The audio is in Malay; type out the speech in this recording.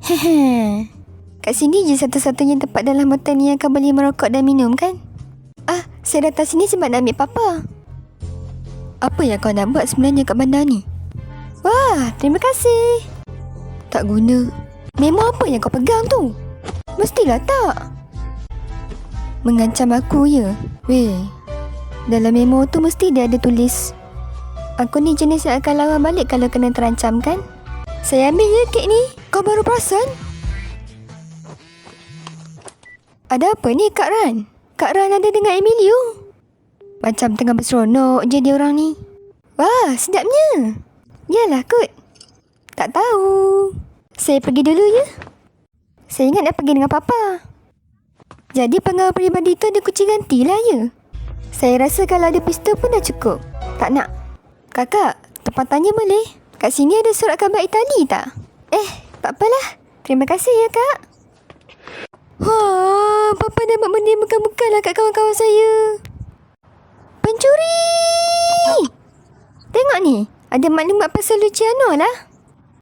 Hehe. Kat sini je satu-satunya tempat dalam hotel ni yang kau boleh merokok dan minum kan? Saya datang sini sebab nak ambil papa. Apa yang kau nak buat sebenarnya kat bandar ni? Wah, terima kasih. Tak guna. Memo apa yang kau pegang tu? Mestilah tak. Mengancam aku ya? Weh, dalam memo tu mesti dia ada tulis, aku ni jenis yang akan lawan balik kalau kena terancam kan? Saya ambil je kek ni. Kau baru perasan? Ada apa ni Kak Ran? Kak Ran ada dengan Emilio? Macam tengah berseronok je dia orang ni. Wah, sedapnya. Yalah kot. Tak tahu. Saya pergi dulu ya. Saya ingat nak pergi dengan papa. Jadi pengawal peribadi tu ada kucing ganti lah ya? Saya rasa kalau ada pistol pun dah cukup. Tak nak. Kakak, tempatnya boleh? Kat sini ada surat khabar Itali tak? Tak apalah. Terima kasih ya kak. Wah, papa dah buat benda bukan-bukan lah kat kawan-kawan saya. Pencuri! Tengok ni, ada maklumat pasal Luciano lah.